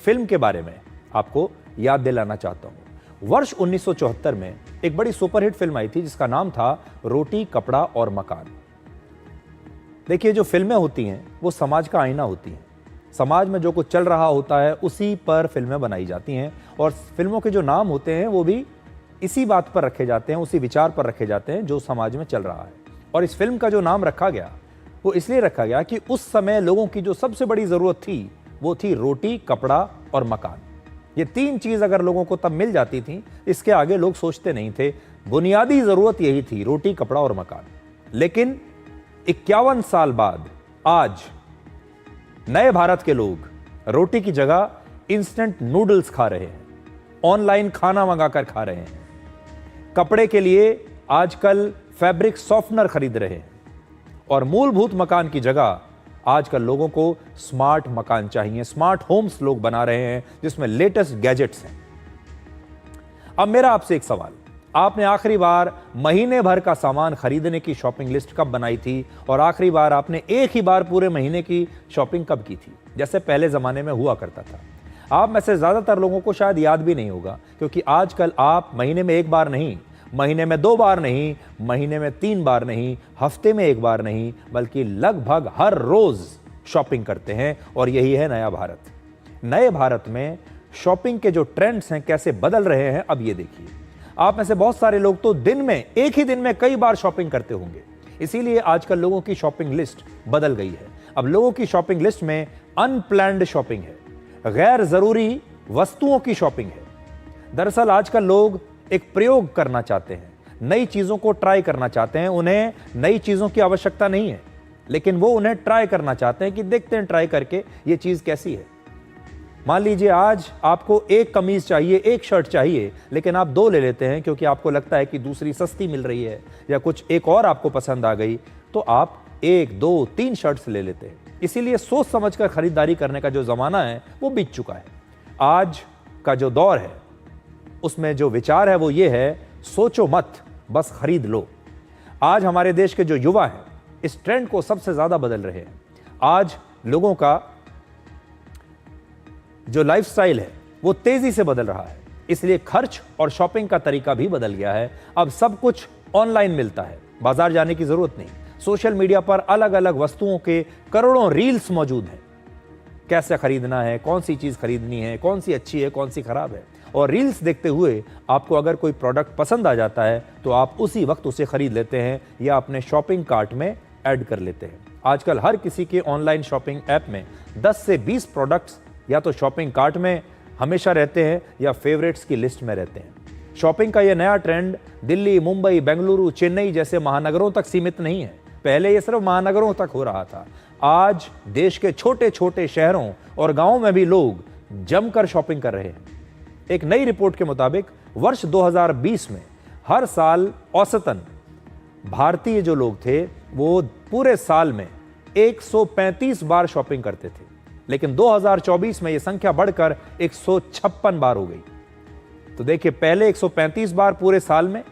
Film के बारे में आपको याद दिलाना चाहता हूं। वर्ष 1974 में एक बड़ी सुपरहिट फिल्म आई थी जिसका नाम था रोटी कपड़ा और मकान। देखिए, जो फिल्में होती हैं वो समाज का आईना होती हैं। समाज में जो कुछ चल रहा होता है उसी पर फिल्में बनाई जाती हैं और फिल्मों के जो नाम होते हैं वो भी इसी बात पर रखे जाते हैं, उसी विचार पर रखे जाते हैं जो समाज में चल रहा है। और इस फिल्म का जो नाम रखा गया वो इसलिए रखा गया कि उस समय लोगों की जो सबसे बड़ी जरूरत थी वो थी रोटी, कपड़ा और मकान। ये तीन चीज अगर लोगों को तब मिल जाती थी, इसके आगे लोग सोचते नहीं थे। बुनियादी जरूरत यही थी, रोटी, कपड़ा और मकान। लेकिन 51 साल बाद आज नए भारत के लोग रोटी की जगह इंस्टेंट नूडल्स खा रहे हैं, ऑनलाइन खाना मंगाकर खा रहे हैं, कपड़े के लिए आजकल फैब्रिक सॉफ्टनर खरीद रहे हैं और मूलभूत मकान की जगह आजकल लोगों को स्मार्ट मकान चाहिए। स्मार्ट होम्स लोग बना रहे हैं जिसमें लेटेस्ट गैजेट्स हैं। अब मेरा आपसे एक सवाल, आपने आखिरी बार महीने भर का सामान खरीदने की शॉपिंग लिस्ट कब बनाई थी और आखिरी बार आपने एक ही बार पूरे महीने की शॉपिंग कब की थी, जैसे पहले जमाने में हुआ करता था? आप में से ज्यादातर लोगों को शायद याद भी नहीं होगा, क्योंकि आजकल आप महीने में एक बार नहीं, महीने में 2 बार नहीं, महीने में 3 बार नहीं, हफ्ते में 1 बार नहीं, बल्कि लगभग हर रोज शॉपिंग करते हैं। और यही है नया भारत। नए भारत में शॉपिंग के जो ट्रेंड्स हैं कैसे बदल रहे हैं, अब ये देखिए। आप में से बहुत सारे लोग तो एक ही दिन में कई बार शॉपिंग करते होंगे। इसीलिए आजकल लोगों की शॉपिंग लिस्ट बदल गई है। अब लोगों की शॉपिंग लिस्ट में अनप्लैन्ड शॉपिंग है, गैर जरूरी वस्तुओं की शॉपिंग है। दरअसल आजकल लोग एक प्रयोग करना चाहते हैं, नई चीजों को ट्राई करना चाहते हैं। उन्हें नई चीजों की आवश्यकता नहीं है, लेकिन वो उन्हें ट्राई करना चाहते हैं कि देखते हैं ट्राई करके ये चीज कैसी है। मान लीजिए आज आपको एक कमीज चाहिए, एक शर्ट चाहिए, लेकिन आप 2 ले लेते हैं क्योंकि आपको लगता है कि दूसरी सस्ती मिल रही है या कुछ एक और आपको पसंद आ गई, तो आप 1, 2, 3 शर्ट्स ले लेते हैं। इसीलिए सोच समझकर खरीदारी करने का जो जमाना है वो बीत चुका है। आज का जो दौर है उसमें जो विचार है वो ये है, सोचो मत, बस खरीद लो। आज हमारे देश के जो युवा हैं इस ट्रेंड को सबसे ज्यादा बदल रहे हैं। आज लोगों का जो लाइफस्टाइल है वो तेजी से बदल रहा है, इसलिए खर्च और शॉपिंग का तरीका भी बदल गया है। अब सब कुछ ऑनलाइन मिलता है, बाजार जाने की जरूरत नहीं। सोशल मीडिया पर अलग अलग वस्तुओं के करोड़ों रील्स मौजूद हैं। कैसे खरीदना है, कौन सी चीज खरीदनी है, कौन सी अच्छी है, कौन सी खराब है। और रील्स देखते हुए आपको अगर कोई प्रोडक्ट पसंद आ जाता है तो आप उसी वक्त उसे खरीद लेते हैं या अपने शॉपिंग कार्ट में ऐड कर लेते हैं। आजकल हर किसी के ऑनलाइन शॉपिंग ऐप में 10 से 20 प्रोडक्ट्स या तो शॉपिंग कार्ट में हमेशा रहते हैं या फेवरेट्स की लिस्ट में रहते हैं। शॉपिंग का यह नया ट्रेंड दिल्ली, मुंबई, बेंगलुरु, चेन्नई जैसे महानगरों तक सीमित नहीं है। पहले यह सिर्फ महानगरों तक हो रहा था। आज देश के छोटे छोटे शहरों और गांवों में भी लोग जमकर शॉपिंग कर रहे हैं। एक नई रिपोर्ट के मुताबिक वर्ष 2020 में हर साल औसतन भारतीय जो लोग थे वो पूरे साल में 135 बार शॉपिंग करते थे, लेकिन 2024 में यह संख्या बढ़कर 156 बार हो गई। तो देखिए, पहले 135 बार पूरे साल में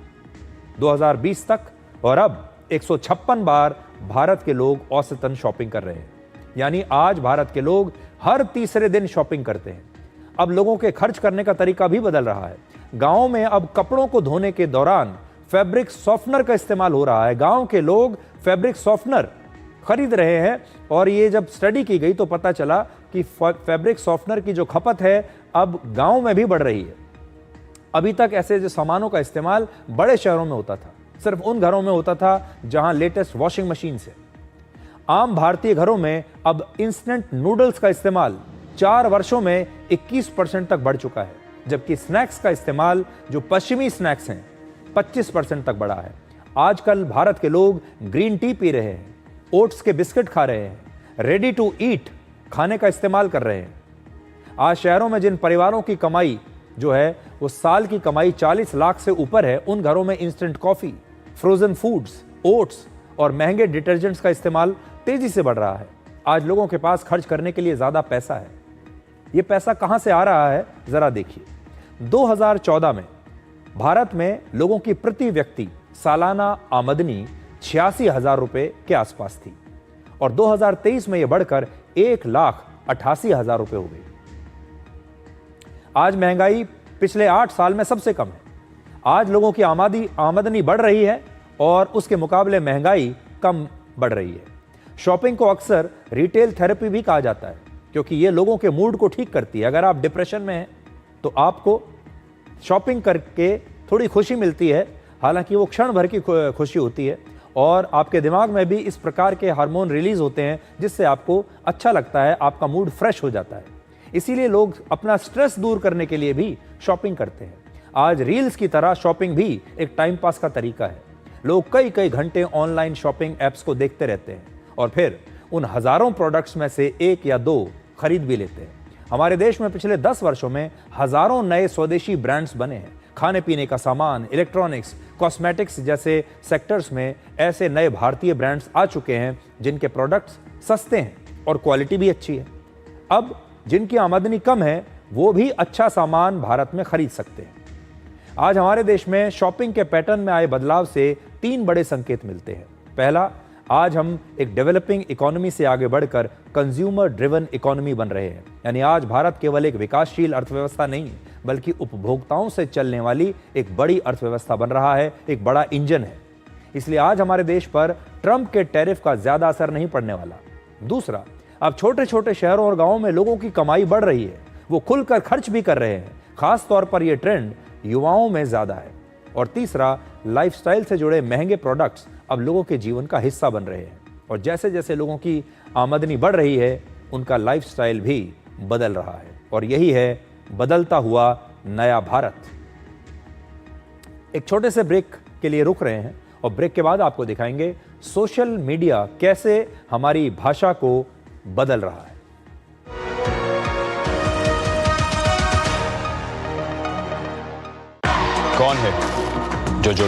2020 तक, और अब 156 बार भारत के लोग औसतन शॉपिंग कर रहे हैं। यानी आज भारत के लोग हर तीसरे दिन शॉपिंग करते हैं। अब लोगों के खर्च करने का तरीका भी बदल रहा है। गांव में अब कपड़ों को धोने के दौरान फैब्रिक सॉफ्टनर का इस्तेमाल हो रहा है। गांव के लोग फैब्रिक सॉफ्टनर खरीद रहे हैं और ये जब स्टडी की गई तो पता चला कि फैब्रिक सॉफ्टनर की जो खपत है अब गांव में भी बढ़ रही है। अभी तक ऐसे जो सामानों का इस्तेमाल बड़े शहरों में होता था, सिर्फ उन घरों में होता था जहां लेटेस्ट वॉशिंग मशीन है। आम भारतीय घरों में अब इंस्टेंट नूडल्स का इस्तेमाल 4 वर्षों में 21% तक बढ़ चुका है, जबकि स्नैक्स का इस्तेमाल, जो पश्चिमी स्नैक्स हैं, 25% तक बढ़ा है। आजकल भारत के लोग ग्रीन टी पी रहे हैं, ओट्स के बिस्किट खा रहे हैं, रेडी टू ईट खाने का इस्तेमाल कर रहे हैं। आज शहरों में जिन परिवारों की कमाई जो है वो साल की कमाई 40 लाख से ऊपर है, उन घरों में instant coffee, frozen foods, oats और महंगे डिटर्जेंट्स का इस्तेमाल तेजी से बढ़ रहा है। आज लोगों के पास खर्च करने के लिए ज्यादा पैसा है। यह पैसा कहां से आ रहा है, जरा देखिए। 2014 में भारत में लोगों की प्रति व्यक्ति सालाना आमदनी 86,000 रुपए के आसपास थी और 2023 में यह बढ़कर 1,88,000 रुपए हो गई। आज महंगाई पिछले 8 साल में सबसे कम है। आज लोगों की आमदनी बढ़ रही है और उसके मुकाबले महंगाई कम बढ़ रही है। शॉपिंग को अक्सर रिटेल थेरेपी भी कहा जाता है, क्योंकि ये लोगों के मूड को ठीक करती है। अगर आप डिप्रेशन में हैं तो आपको शॉपिंग करके थोड़ी खुशी मिलती है, हालांकि वो क्षण भर की खुशी होती है, और आपके दिमाग में भी इस प्रकार के हार्मोन रिलीज होते हैं जिससे आपको अच्छा लगता है, आपका मूड फ्रेश हो जाता है। इसीलिए लोग अपना स्ट्रेस दूर करने के लिए भी शॉपिंग करते हैं। आज रील्स की तरह शॉपिंग भी एक टाइम पास का तरीका है। लोग कई कई घंटे ऑनलाइन शॉपिंग ऐप्स को देखते रहते हैं और फिर उन हजारों प्रोडक्ट्स में से 1 या 2 खरीद भी लेते हैं। हमारे देश में पिछले 10 वर्षों में हजारों नए स्वदेशी ब्रांड्स बने हैं। खाने पीने का सामान, इलेक्ट्रॉनिक्स, कॉस्मेटिक्स जैसे सेक्टर्स में ऐसे नए भारतीय ब्रांड्स आ चुके हैं जिनके प्रोडक्ट्स सस्ते हैं और क्वालिटी भी अच्छी है। अब जिनकी आमदनी कम है वो भी अच्छा सामान भारत में खरीद सकते हैं। आज हमारे देश में शॉपिंग के पैटर्न में आए बदलाव से 3 बड़े संकेत मिलते हैं। पहला, आज हम एक डेवलपिंग इकोनॉमी से आगे बढ़कर कंज्यूमर ड्रिवन इकोनॉमी बन रहे हैं। यानी आज भारत केवल एक विकासशील अर्थव्यवस्था नहीं, बल्कि उपभोक्ताओं से चलने वाली एक बड़ी अर्थव्यवस्था बन रहा है, एक बड़ा इंजन है। इसलिए आज हमारे देश पर ट्रंप के टैरिफ का ज्यादा असर नहीं पड़ने वाला। दूसरा, अब छोटे छोटे शहरों और गांवों में लोगों की कमाई बढ़ रही है, वो खुलकर खर्च भी कर रहे हैं। खास तौर पर यह ट्रेंड युवाओं में ज्यादा है। और तीसरा, लाइफस्टाइल से जुड़े महंगे प्रोडक्ट्स अब लोगों के जीवन का हिस्सा बन रहे हैं, और जैसे जैसे लोगों की आमदनी बढ़ रही है उनका लाइफस्टाइल भी बदल रहा है। और यही है बदलता हुआ नया भारत। एक छोटे से ब्रेक के लिए रुक रहे हैं और ब्रेक के बाद आपको दिखाएंगे सोशल मीडिया कैसे हमारी भाषा को बदल रहा है। कौन है जो